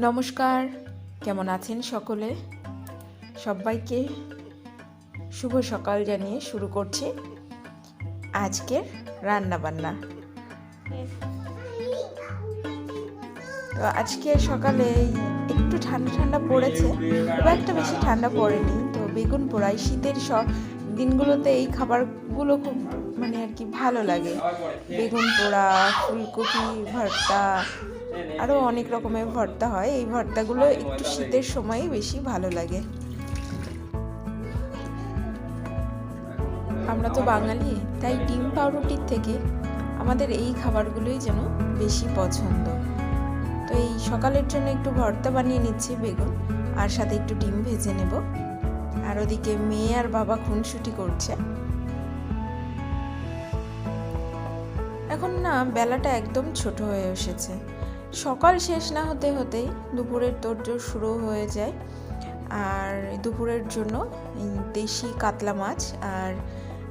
নমস্কার, কেমন আছেন সকলে? সবাইকে শুভ সকাল জানিয়ে শুরু করছি আজকের রান্নাবান্না। তো আজকে সকালে একটু ঠান্ডা ঠান্ডা পড়েছে, খুব একটা বেশি ঠান্ডা পড়েনি। তো বেগুন পোড়াই শীতের সব দিনগুলোতে এই খাবারগুলো খুব আর কি ভালো লাগে। বেগুন পোড়া, ফুলকপি ভর্তা, আরও অনেক রকমের ভর্তা হয়। এই ভর্তাগুলো একটু শীতের সময়ই বেশি ভালো লাগে। আমরা তো বাঙালি, তাই ডিম পাউরুটির থেকে আমাদের এই খাবারগুলোই যেন বেশি পছন্দ। তো এই সকালের জন্য একটু ভর্তা বানিয়ে নিচ্ছি বেগুন, আর সাথে একটু ডিম ভেজে নেব। আর ওদিকে মেয়ে আর বাবা খুনসুটি করছে। এখন না বেলাটা একদম ছোট হয়ে এসেছে, সকাল শেষ না হতে হতেই দুপুরের তোড়জোড় শুরু হয়ে যায়। আর দুপুরের জন্য দেশি কাতলা মাছ আর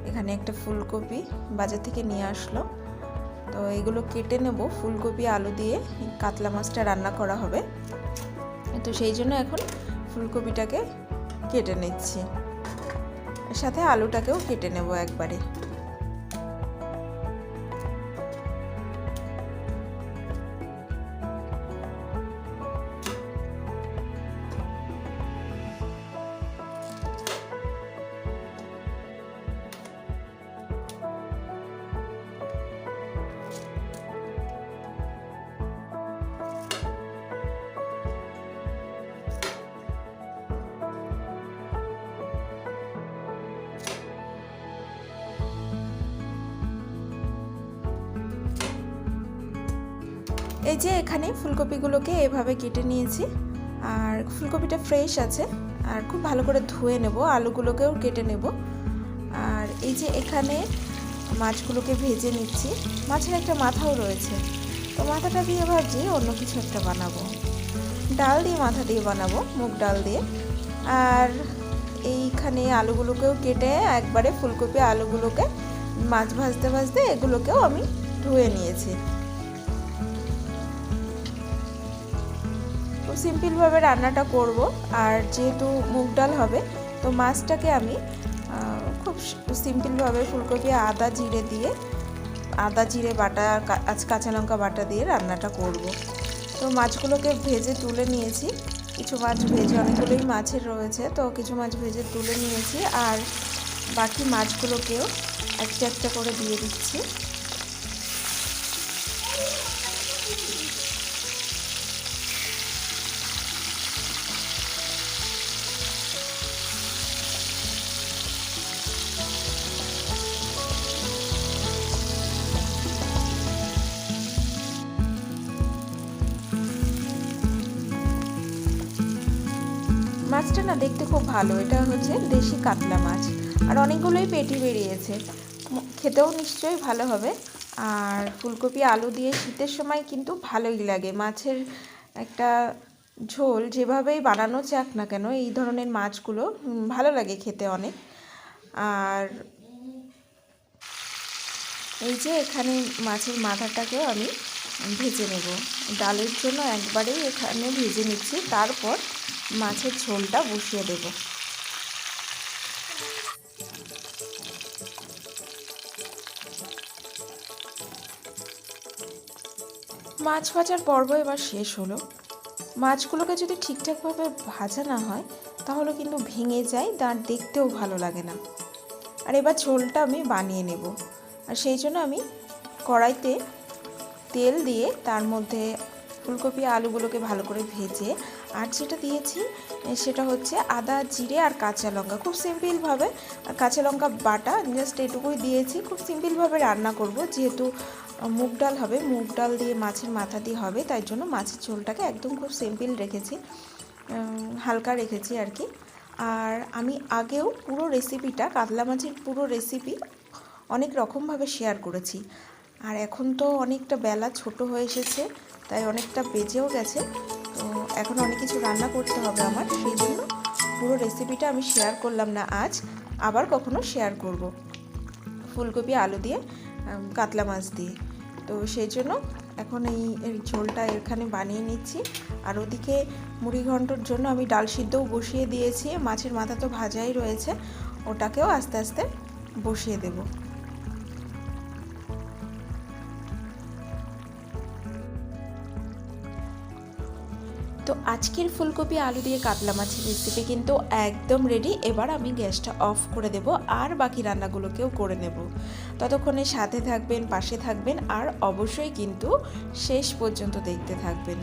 এখানে একটা ফুলকপি বাজার থেকে নিয়ে আসলো। তো এগুলো কেটে নেব, ফুলকপি আলু দিয়ে কাতলা মাছটা রান্না করা হবে। তো সেই জন্য এখন ফুলকপিটাকে কেটে নিচ্ছি, সাথে আলুটাকেও কেটে নেব একবারে। এই যে এখানে ফুলকপিগুলোকে এভাবে কেটে নিয়েছি, আর ফুলকপিটা ফ্রেশ আছে, আর খুব ভালো করে ধুয়ে নেব। আলুগুলোকেও কেটে নেব। আর এই যে এখানে মাছগুলোকে ভেজে নিচ্ছি। মাছের একটা মাথাও রয়েছে, তো মাথাটা দিয়ে ভাবছি অন্য কিছু একটা বানাবো। ডাল দিয়ে মাথা দিয়ে বানাবো, মুগ ডাল দিয়ে। আর এইখানে আলুগুলোকেও কেটে একবারে ফুলকপি আলুগুলোকে মাছ ভাজতে ভাজতে এগুলোকেও আমি ধুয়ে নিয়েছি। খুব সিম্পলভাবে রান্নাটা করব। আর যেহেতু মুগ ডাল হবে, তো মাছটাকে আমি খুব সিম্পলভাবে ফুলকপি আদা জিরে বাটা কাঁচা লঙ্কা বাটা দিয়ে রান্নাটা করব। তো মাছগুলোকে ভেজে তুলে নিয়েছি। কিছু মাছ ভেজে, অনেকগুলোই মাছের রয়েছে, তো কিছু মাছ ভেজে তুলে নিয়েছি। আর বাকি মাছগুলোকেও একটা একটা করে দিয়ে দিচ্ছি। মাছটা না দেখতে খুব ভালো, এটা হচ্ছে দেশি কাতলা মাছ, আর অনেকগুলোই পেটি বেরিয়েছে, খেতেও নিশ্চয়ই ভালো হবে। আর ফুলকপি আলু দিয়ে শীতের সময় কিন্তু ভালোই লাগে। মাছের একটা ঝোল যেভাবেই বানানো যাক না কেন, এই ধরনের মাছগুলো ভালো লাগে খেতে অনেক। আর এই যে এখানে মাছের মাথাটাকেও আমি ভেজে নেব। ডালের জন্য একবারেই এখানে ভেজে নিচ্ছি, তারপর মাছের ঝোলটা বসিয়ে দেব। মাছ ভাজার পর্ব এবার শেষ হলো। মাছগুলোকে যদি ঠিকঠাকভাবে ভাজা না হয় তাহলে কিন্তু ভেঙে যায়, আর দেখতেও ভালো লাগে না। আর এবার ঝোলটা আমি বানিয়ে নেব। আর সেই জন্য আমি কড়াইতে তেল দিয়ে তার মধ্যে ফুলকপি আলুগুলোকে ভালো করে ভেজে, আর যেটা দিয়েছি সেটা হচ্ছে আদা জিরে আর কাঁচা লঙ্কা, খুব সিম্পলভাবে। আর কাঁচা লঙ্কা বাটা জাস্ট এটুকুই দিয়েছি। খুব সিম্পলভাবে রান্না করব, যেহেতু মুগ ডাল হবে, মুগ ডাল দিয়ে মাছের মাথা দিয়ে হবে, তাই জন্য মাছের ঝোলটাকে একদম খুব সিম্পল রেখেছি, হালকা রেখেছি আর কি। আর আমি আগেও পুরো রেসিপিটা, কাতলা মাছের পুরো রেসিপি অনেক রকমভাবে শেয়ার করেছি। আর এখন তো অনেকটা বেলা ছোট হয়ে এসেছে, তাই অনেকটা বেজেও গেছে। তো এখন অনেক কিছু রান্না করতে হবে আমার, সেই জন্য পুরো রেসিপিটা আমি শেয়ার করলাম না আজ, আবার কখনো শেয়ার করব ফুলকপি আলু দিয়ে কাতলা মাছ দিয়ে। তো সেই জন্য এখন এই ঝোলটা এখানে বানিয়ে নিচ্ছি। আর ওদিকে মুড়ি ঘন্টর জন্য আমি ডাল সিদ্ধও বসিয়ে দিয়েছি, মাছের মাথা তো ভাজাই রয়েছে, ওটাকেও আস্তে আস্তে বসিয়ে দেব। তো আজকের ফুলকপি আলু দিয়ে কাতলা মাছের রেসিপি কিন্তু একদম রেডি। এবার আমি গ্যাসটা অফ করে দেব আর বাকি রান্নাগুলোকেও করে নেব। ততক্ষণে সাথে থাকবেন, পাশে থাকবেন, আর অবশ্যই কিন্তু শেষ পর্যন্ত দেখতে থাকবেন।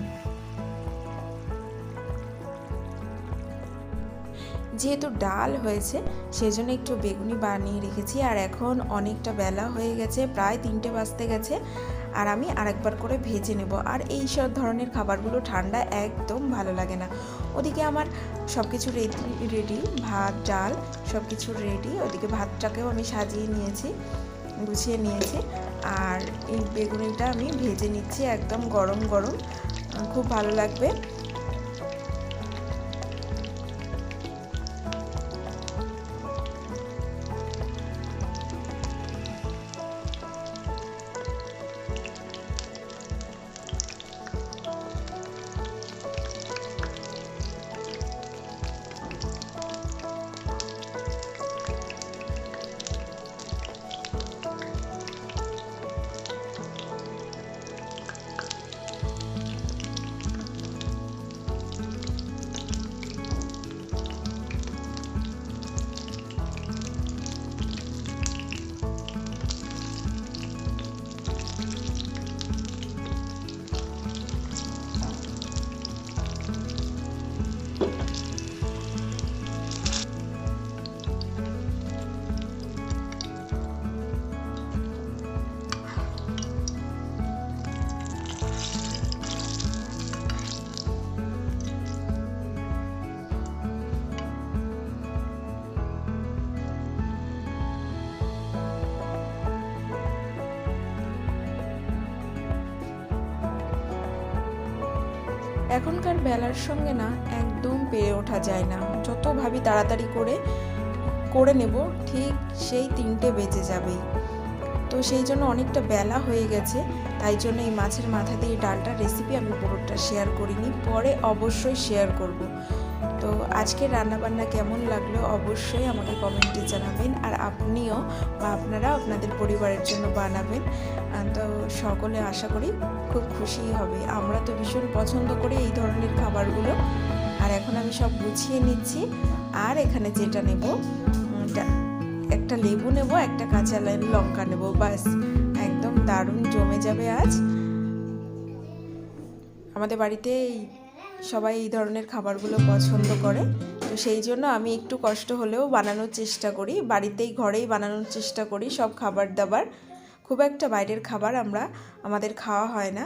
যেহেতু ডাল হয়েছে সেজন্য একটু বেগুনি বানিয়ে রেখেছি। আর এখন অনেকটা বেলা হয়ে গেছে, প্রায় 3টে বাজতে গেছে, আর আমি আরেকবার করে ভেজে নেব। আর এই সব ধরনের খাবারগুলো ঠান্ডা একদম ভালো লাগে না। ওদিকে আমার সব কিছু রেডি, ভাত ডাল সব কিছু রেডি। ওদিকে ভাতটাকেও আমি সাজিয়ে নিয়েছি, গুছিয়ে নিয়েছি। আর এই বেগুনিটা আমি ভেজে নিচ্ছি, একদম গরম গরম, খুব ভালো লাগবে। এখনকার বেলার সঙ্গে না একদম পেরে ওঠা যায় না। যত ভাবি তাড়াতাড়ি করে নেব, ঠিক সেই 3টে বেজে যাবেই। তো সেই জন্য অনেকটা বেলা হয়ে গেছে, তাই জন্য এই মাছের মাথা দিয়ে ডালটার রেসিপি আমি পুরোটা শেয়ার করিনি, পরে অবশ্যই শেয়ার করব। তো আজকের রান্নাবান্না কেমন লাগলো অবশ্যই আমাকে কমেন্টে জানাবেন। আর আপনিও বা আপনারা আপনাদের পরিবারের জন্য বানাবেন। তো সকলে আশা করি খুব খুশি হবে। আমরা তো ভীষণ পছন্দ করি এই ধরনের খাবারগুলো। আর এখন আমি সব গুছিয়ে নিচ্ছি। আর এখানে যেটা নেব, একটা লেবু নেব, একটা কাঁচা লঙ্কা নেব, বাস একদম দারুণ জমে যাবে আজ। আমাদের বাড়িতে সবাই এই ধরনের খাবারগুলো পছন্দ করে, তো সেই জন্য আমি একটু কষ্ট হলেও বানানোর চেষ্টা করি, বাড়িতেই ঘরেই বানানোর চেষ্টা করি সব খাবার দাবার। খুব একটা বাইরের খাবার আমাদের খাওয়া হয় না।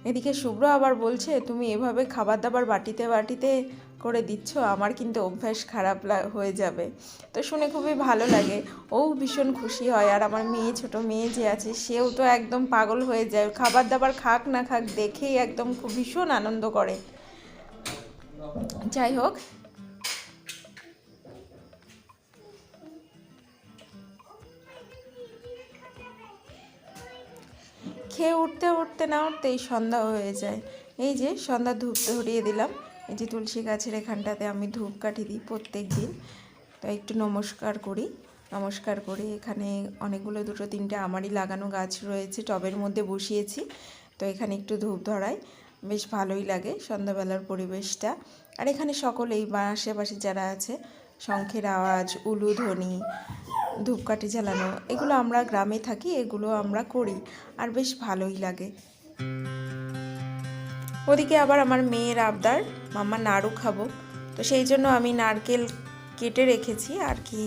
এদিকে শুভ্র আবার বলছে, তুমি এভাবে খাবার দাবার বাটিতে বাটিতে করে দিচ্ছ, আমার কিন্তু অভ্যাস খারাপ হয়ে যাবে। তো শুনে খুবই ভালো লাগে, ও ভীষণ খুশি হয়। আর আমার ছোট মেয়ে যে আছে, সেও তো একদম পাগল হয়ে যায়, খাবার দাবার খাক না খাক দেখেই একদম খুব ভীষণ আনন্দ করে। যাই হোক, খেয়ে উঠতে না উঠতেই সন্ধ্যা হয়ে যায়। এই যে সন্ধ্যা ধূপ ধরিয়ে দিলাম, এই যে তুলসী গাছের এখানটাতে আমি ধূপ কাঠি দিই প্রত্যেক দিন। তো একটু নমস্কার করে এখানে অনেকগুলো 2-3টে আমারই লাগানো গাছ রয়েছে, টবের মধ্যে বসিয়েছি। তো এখানে একটু ধূপ ধরাই, বেশ ভালোই লাগে সন্ধ্যাবেলার পরিবেশটা। আর এখানে সকলেই বা আশেপাশে যারা আছে, শঙ্খের আওয়াজ, উলুধ্বনি, ধূপকাঠি জ্বালানো, এগুলো আমরা গ্রামে থাকি, এগুলো আমরা করি, আর বেশ ভালোই লাগে। ওদিকে আবার আমার মেয়ের আবদার, মাম্মা নাড়ু খাবো। তো সেই জন্য আমি নারকেল কেটে রেখেছি আর কি,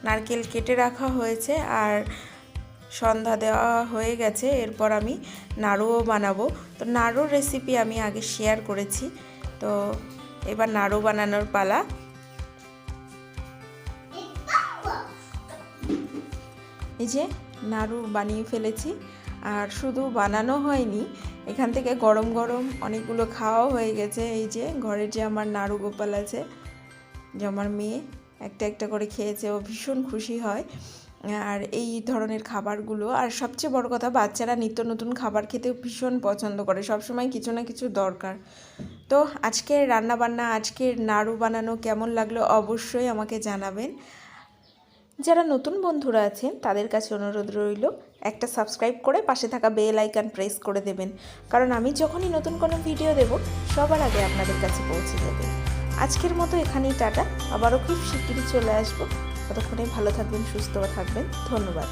নারকেল কেটে রাখা হয়েছে। আর সন্ধ্যা দেওয়া হয়ে গেছে, এরপর আমি নাড়ুও বানাবো। তো নাড়ুর রেসিপি আমি আগে শেয়ার করেছি, তো এবার নাড়ু বানানোর পালা। এই যে নাড়ু বানিয়ে ফেলেছি, আর শুধু বানানো হয়নি, এখান থেকে গরম গরম অনেকগুলো খাওয়াও হয়ে গেছে। এই যে ঘরের যে আমার নাড়ু গোপাল আছে, যে আমার মেয়ে, একটা একটা করে খেয়েছে, ও ভীষণ খুশি হয় আর এই ধরনের খাবারগুলো। আর সবচেয়ে বড় কথা, বাচ্চারা নিত্য নতুন খাবার খেতেও ভীষণ পছন্দ করে, সবসময় কিছু না কিছু দরকার। তো আজকের রান্নাবান্না, আজকের নাড়ু বানানো কেমন লাগলো অবশ্যই আমাকে জানাবেন। যারা নতুন বন্ধুরা আছেন তাদের কাছে অনুরোধ রইল একটা সাবস্ক্রাইব করে পাশে থাকা বেল আইকন প্রেস করে দেবেন, কারণ আমি যখনই নতুন কোনো ভিডিও দেব সবার আগে আপনাদের কাছে পৌঁছে যাবে। আজকের মতো এখানেই টাটা, আবারও খুব শিগগিরই চলে আসবো। ততক্ষণে ভালো থাকবেন, সুস্থ থাকবেন, ধন্যবাদ।